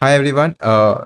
Hi everyone,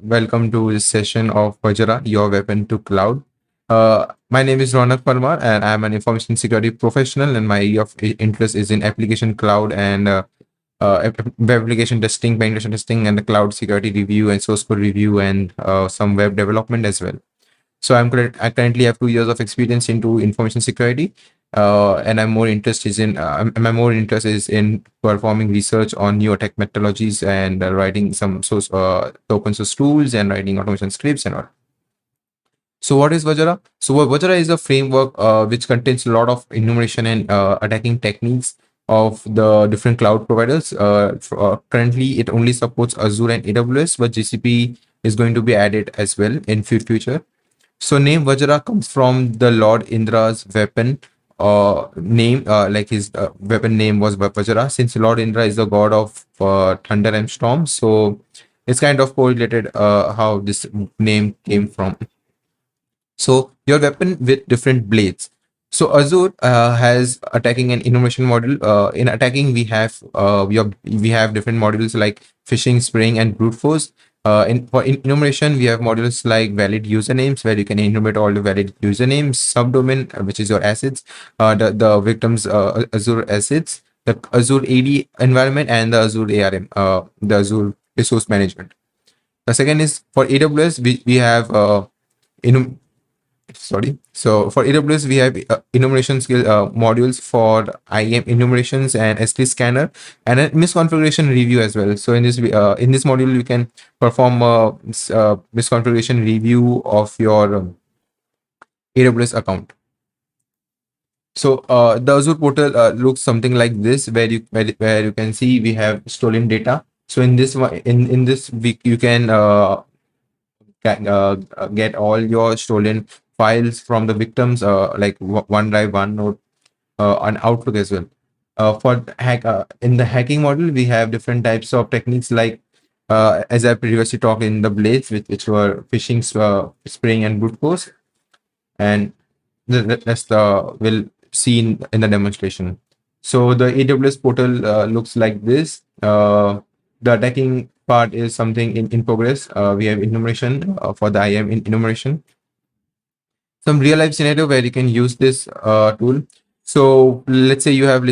welcome to this session of Vajra, your weapon to cloud. My name is Raunak Parmar and I'm an information security professional and my area of interest is in application cloud and web application testing, penetration testing and the cloud security review and source code review and some web development as well. So I currently have 2 years of experience into information security, and my more interest is in performing research on new attack methodologies and writing some source open source tools and writing automation scripts and all. So what is Vajra? So Vajra is a framework which contains a lot of enumeration and attacking techniques of the different cloud providers. Currently, it only supports Azure and AWS, but GCP is going to be added as well in future. So name Vajra comes from the Lord Indra's weapon name, like his weapon name was Vajra. Since Lord Indra is the god of thunder and storm, so it's kind of correlated how this name came from. So your weapon with different blades. So Azure has attacking and enumeration module. In attacking, we have different modules like phishing, spraying, and brute force. In enumeration, we have modules like valid usernames, where you can enumerate all the valid usernames, subdomain, which is your assets, the victims Azure assets, the Azure AD environment, and the Azure ARM, the Azure resource management. The second is for AWS, we have enum sorry. So for AWS, we have enumeration skill modules for IAM enumerations and S3 scanner and a misconfiguration review as well. So in this module, you can perform misconfiguration review of your AWS account. So the Azure portal looks something like this, where you can see we have stolen data. So in this week, you can get all your stolen files from the victims, like OneDrive, OneNote, on Outlook as well. In the hacking model, we have different types of techniques like, as I previously talked in the blades, which were phishing, spraying, and brute force, and that's the we'll see in the demonstration. So the AWS portal looks like this. The attacking part is something in progress. We have enumeration for the IAM enumeration. Some real life scenario where you can use this tool. So let's say you have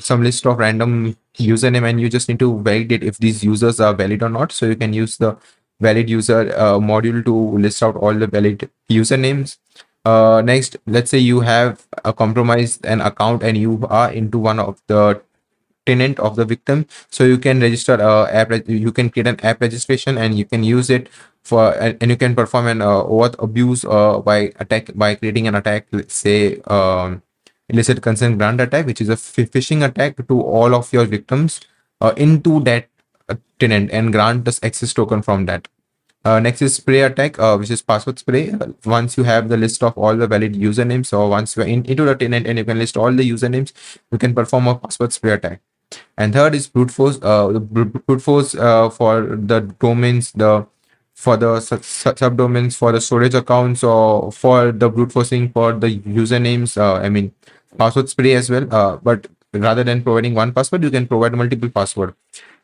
some list of random username and you just need to validate if these users are valid or not. So you can use the valid user module to list out all the valid usernames. Next, let's say you have a compromised an account and you are into one of the tenant of the victim, so you can register you can create an app registration and you can use it and you can perform an OAuth abuse by creating an attack, let's say illicit consent grant attack, which is a phishing attack to all of your victims into that tenant and grant this access token from that. Next is spray attack, which is password spray. Once you have the list of all the valid usernames, or once you're into the tenant and you can list all the usernames, you can perform a password spray attack. And third is brute force. The brute force for the domains, for the subdomains, for the storage accounts, or for the brute forcing for the usernames. I mean, password spray as well. But rather than providing one password, you can provide multiple password.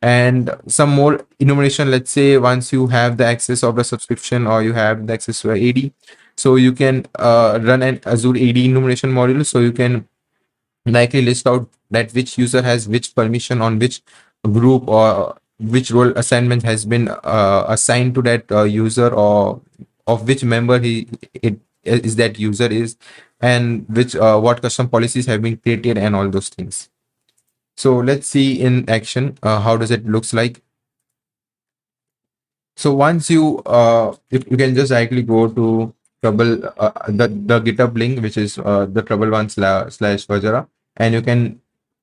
And some more enumeration. Let's say once you have the access of the subscription or you have the access to AD, so you can run an Azure AD enumeration module. So you can likely list out that which user has which permission on which group, or which role assignment has been assigned to that user, or of which member that user is, and which what custom policies have been created and all those things. So let's see in action how does it looks like. So once you can just directly go to trouble the GitHub link, which is the trouble one slash Vajra, and you can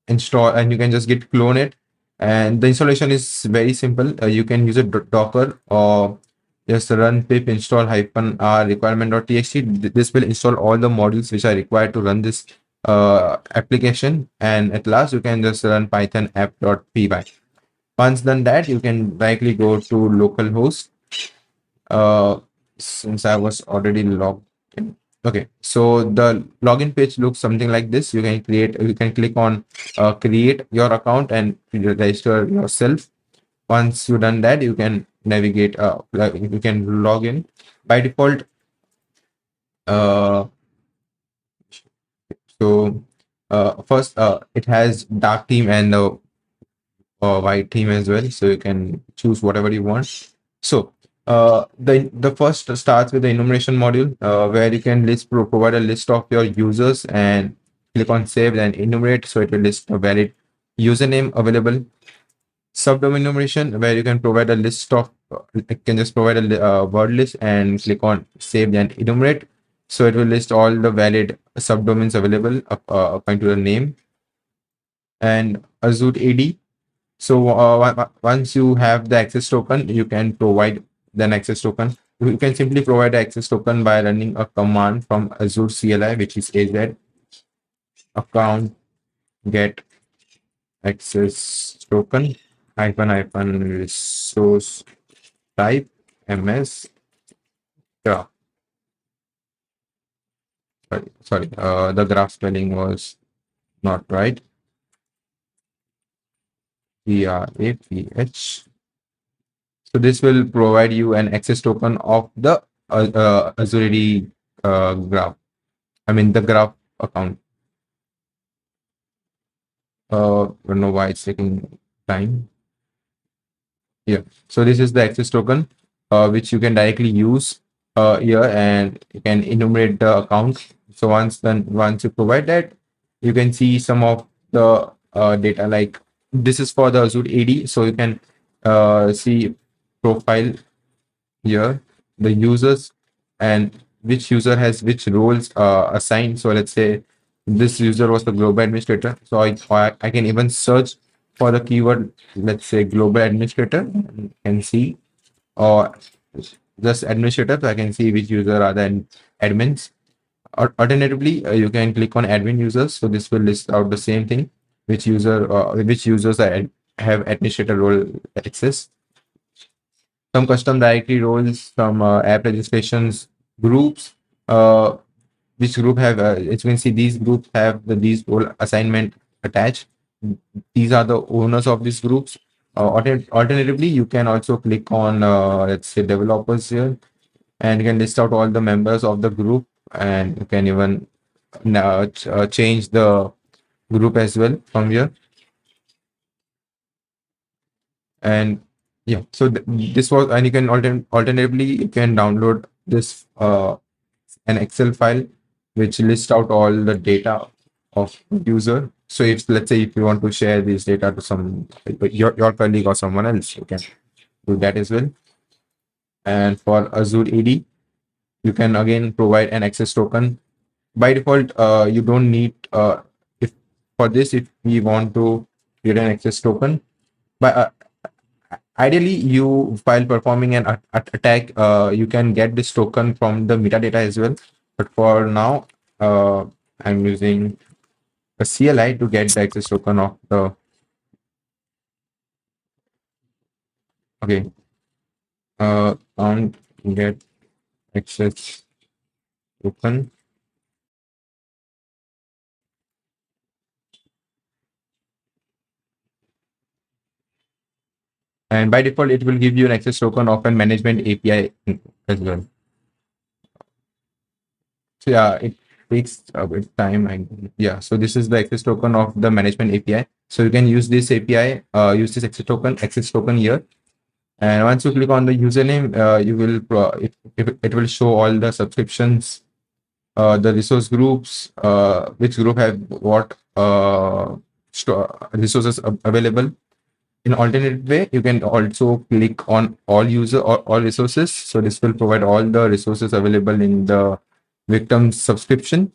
install and you can just git clone it. And the installation is very simple. You can use a Docker or just run pip install -r requirement.txt. This will install all the modules which are required to run this application. And at last, you can just run python app.py. Once done that, you can directly go to localhost. Since I was already logged in. Okay, so the login page looks something like this. You can click on create your account and register yourself. once you've done that, you can navigate, you can log in. By default, uh, so first, it has dark theme and white theme as well, so you can choose whatever you want. So the first starts with the enumeration module, where you can provide a list of your users and click on save and enumerate, so it will list a valid username available. Subdomain enumeration, where you can provide a list of, you can just provide a word list and click on save and enumerate, so it will list all the valid subdomains available according to the name. And Azure AD, so once you have the access token, you can provide an access token. You can simply provide the access token by running a command from Azure CLI, which is AZ account get access token hyphen resource type ms. Yeah, sorry, the graph spelling was not right. graph. So this will provide you an access token of the Azure graph. I mean the graph account. I don't know why it's taking time. Yeah. So this is the access token, which you can directly use here, and you can enumerate the account. So once you provide that, you can see some of the data. Like this is for the Azure AD, so you can see profile here, the users, and which user has which roles assigned. So let's say this user was the global administrator. So I can even search for the keyword, let's say global administrator, and see, or just administrator, so I can see which user are the admins. Or alternatively, you can click on admin users. So this will list out the same thing, which users have administrator role access. Some custom directory roles, some app registrations, groups, which group have, as you can see, these groups have these role assignment attached. These are the owners of these groups. Alternatively, you can also click on, let's say, developers here, and you can list out all the members of the group, and you can even change the group as well from here. And yeah, so this was, and you can alternatively, you can download this an Excel file which lists out all the data of user. So if, let's say, if you want to share this data to some, your colleague or someone else, you can do that as well. And for Azure AD, you can again provide an access token. By default, you don't need, if for this, if we want to create an access token, but ideally, you, while performing an attack, you can get this token from the metadata as well. But for now, I'm using a CLI to get the access token of the, okay, can't get access token. And by default, it will give you an access token of a management API as well. So yeah, it takes a bit time. And yeah, so this is the access token of the management API. So you can use this API, use this access token here. And once you click on the username, you will it will show all the subscriptions, the resource groups, which group have what resources available. In alternate way, you can also click on all user or all resources. So this will provide all the resources available in the victim subscription.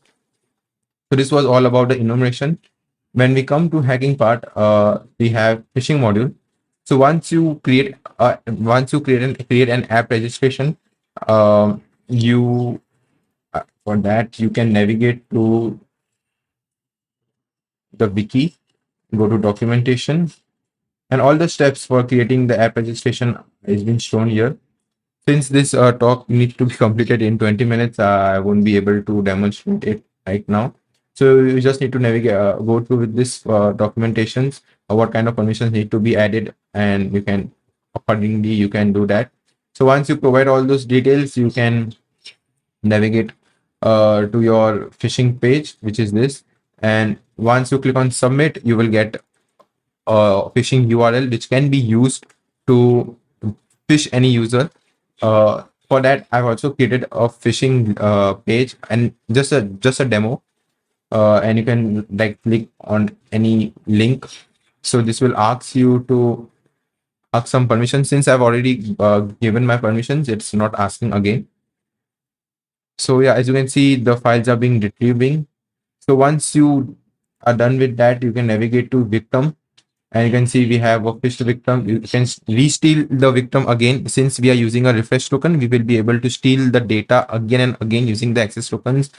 So this was all about the enumeration. When we come to hacking part, we have phishing module. So once you create an app registration, you for that you can navigate to the wiki, go to documentation, and all the steps for creating the app registration has been shown here. Since this talk needs to be completed in 20 minutes, I won't be able to demonstrate it right now. So you just need to navigate, go through with this documentations, what kind of permissions need to be added, and you can accordingly you can do that. So once you provide all those details, you can navigate to your phishing page, which is this. And once you click on submit, you will get a phishing URL which can be used to phish any user. For that, I've also created a phishing page and just a demo. And you can like click on any link. So this will ask you to ask some permissions. Since I've already given my permissions, it's not asking again. So yeah, as you can see, the files are being retrieving. So once you are done with that, you can navigate to victim, and you can see we have a fished victim. You can re-steal the victim again. Since we are using a refresh token, we will be able to steal the data again and again using the access tokens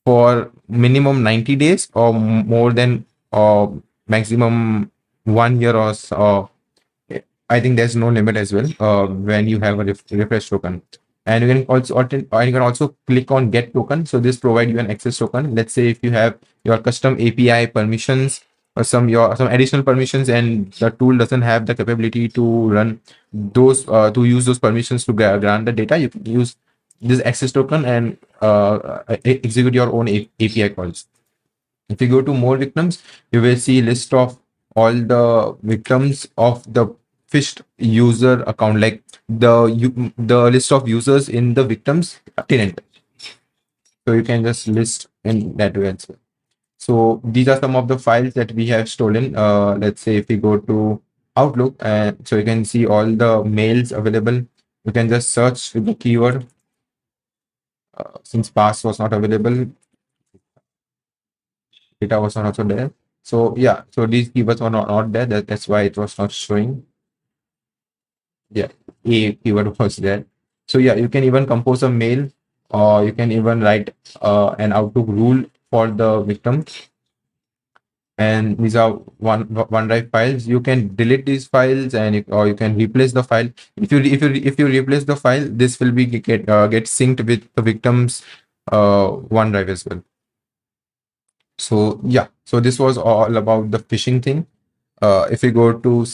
for minimum 90 days or more than maximum 1 year or so. I think there's no limit as well when you have a refresh token. And you can also click on get token. So this provide you an access token. Let's say if you have your custom API permissions or some additional permissions, and the tool doesn't have the capability to run those to use those permissions to grant the data, you can use this access token and execute your own API calls. If you go to more victims, you will see list of all the victims of the fished user account, like the list of users in the victims tenant. So you can just list in that way as well. So these are some of the files that we have stolen. Let's say if we go to Outlook, and so you can see all the mails available. You can just search with the keyword. Since pass was not available, data was not also there. So yeah, so these keywords were not there. That's why it was not showing. Yeah, a keyword was there. So yeah, you can even compose a mail, or you can even write an Outlook rule for the victim. And these are OneDrive files. You can delete these files, or you can replace the file. If you replace the file, this will be get synced with the victim's OneDrive as well. So yeah, so this was all about the phishing thing. If we go to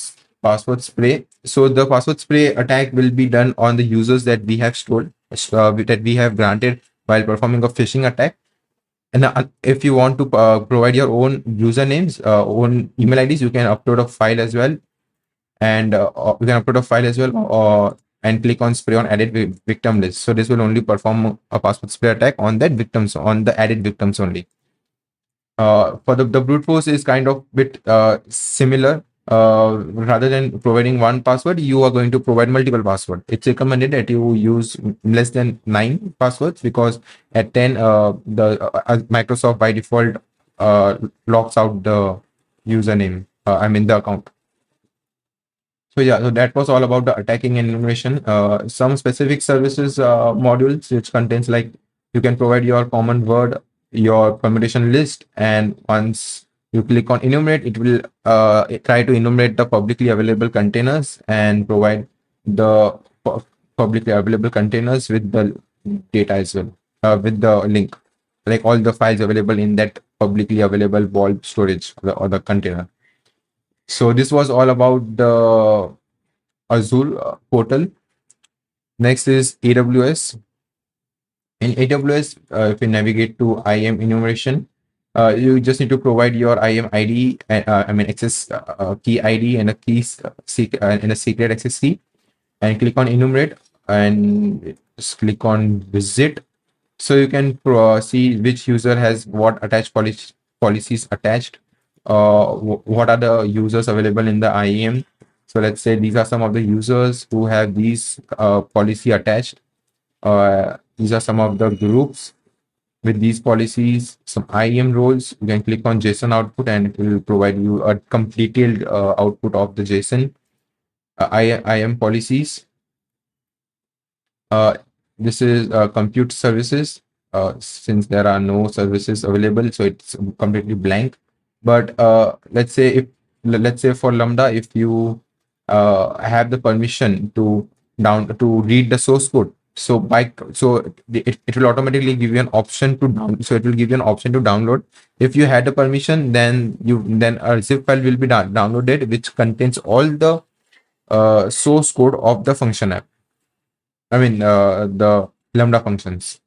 password spray, so the password spray attack will be done on the users that we have stored, that we have granted while performing a phishing attack. And if you want to provide your own usernames, own email IDs, you can upload a file as well. And you can upload a file as well, and click on spray on added victim list. So this will only perform a password spray attack on that victims, on the added victims only. For the brute force is kind of bit similar. Rather than providing one password, you are going to provide multiple passwords. It's recommended that you use less than 9 passwords, because at 10, Microsoft by default locks out the username. The account. So yeah, so that was all about the attacking and enumeration. Some specific services modules which contains, like, you can provide your common word, your permutation list, and once you click on enumerate, it will try to enumerate the publicly available containers and provide the publicly available containers with the data as well, with the link, like all the files available in that publicly available vault storage, or the container. So this was all about the Azure portal. Next is AWS. In AWS, if you navigate to IAM enumeration, you just need to provide your IAM ID, access key ID, and a secret access key, and click on enumerate, and just click on visit. So you can see which user has what attached policies attached. What are the users available in the IAM? So let's say these are some of the users who have these policy attached. These are some of the groups with these policies, some IAM roles. You can click on JSON output, and it will provide you a complete detailed output of the JSON IAM policies. This is compute services. Since there are no services available, so it's completely blank. But let's say for Lambda, if you have the permission to read the source code, so it will automatically give you an option to download. If you had the permission, then a zip file will be downloaded, which contains all the source code of the function app. I mean, the Lambda functions.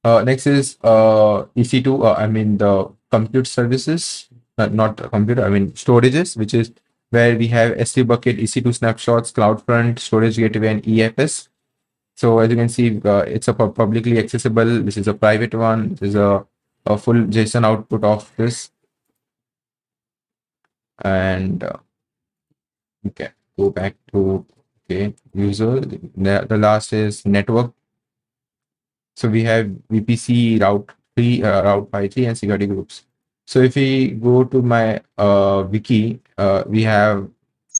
Next is EC2. I mean the compute services, not computer. I mean storages, which is where we have S3 bucket, EC2 snapshots, CloudFront, storage gateway, and EFS. So as you can see, it's a publicly accessible. This is a private one. This is a full JSON output of this, and okay, go back to user. The last is network. So we have VPC route 3, route 53, and security groups. So if we go to my wiki, we have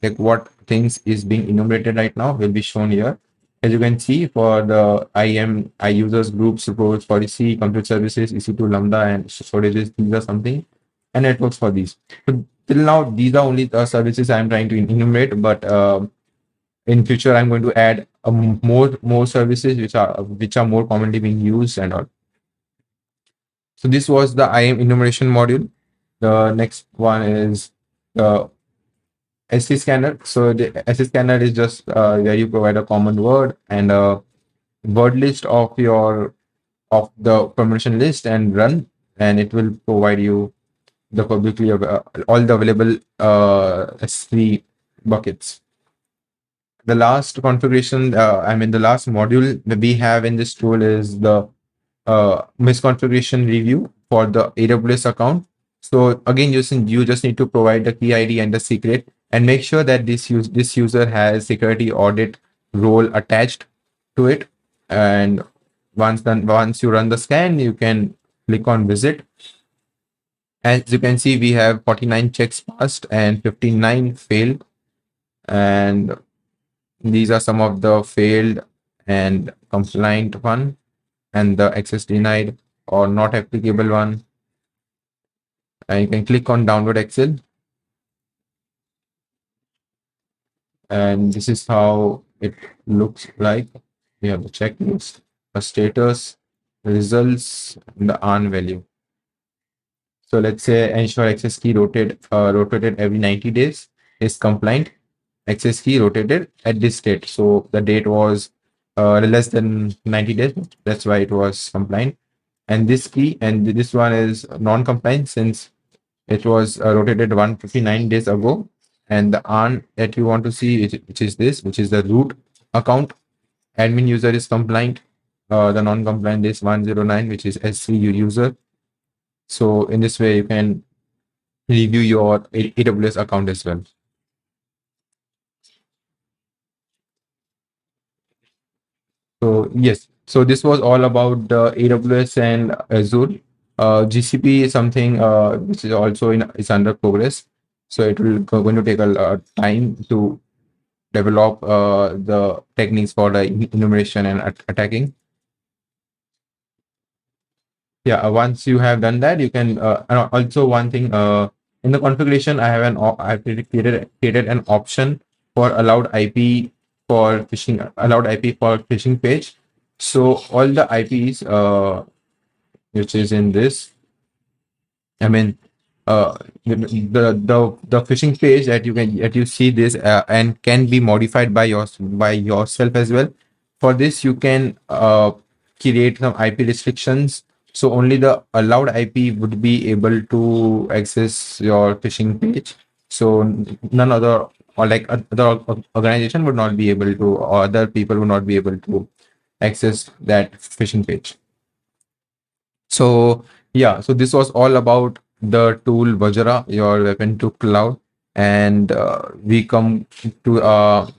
like what things is being enumerated right now will be shown here. As you can see, for the I users, groups, roles, policy, compute services, EC2, Lambda, and storages, these are something, and networks for these. So till now, these are only the services I'm trying to enumerate, but in future I'm going to add more services which are more commonly being used and all. So this was the IAM enumeration module. The next one is the SC scanner. So the SC scanner is just where you provide a common word and a word list of the permission list and run, and it will provide you the publicly all the available S3 buckets. The last configuration, the last module that we have in this tool is the misconfiguration review for the AWS account. So again, you just need to provide the key ID and the secret, and make sure that this user has security audit role attached to it. And once you run the scan, you can click on visit. As you can see, we have 49 checks passed and 59 failed, and these are some of the failed and compliant one, and the access denied or not applicable one. And you can click on download Excel, and this is how it looks like. We have the checklist, the status, results, and the earn value. So let's say ensure access key rotated every 90 days is compliant. Access key rotated at this date. So the date was less than 90 days. That's why it was compliant. And this key and this one is non-compliant since it was rotated 159 days ago. And the earn that you want to see, which is the root account. Admin user is compliant. The non-compliant is 109, which is S3 user. So in this way, you can review your AWS account as well. So yes, so this was all about the AWS and Azure. GCP is something which is also is under progress. So it will going to take a time to develop the techniques for the enumeration and attacking. Yeah, once you have done that, you can and also one thing in the configuration, I've created an option for allowed IP for phishing page. So all the IPs which is in this, I mean, the phishing page that you see this and can be modified by yourself as well. For this, you can create some IP restrictions. So only the allowed IP would be able to access your phishing page. So none other or like other organization would not be able to, or other people would not be able to access that phishing page. So yeah, so this was all about the tool Vajra, your weapon to cloud, and we come to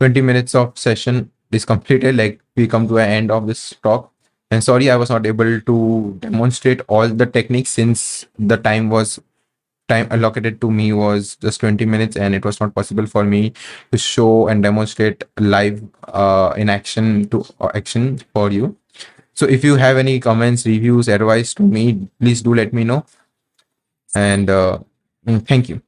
20 minutes of session is completed. Like we come to an end of this talk, and sorry I was not able to demonstrate all the techniques since the time allocated to me was just 20 minutes, and it was not possible for me to show and demonstrate live in action for you. So if you have any comments, reviews, advice to me, please do let me know. And thank you.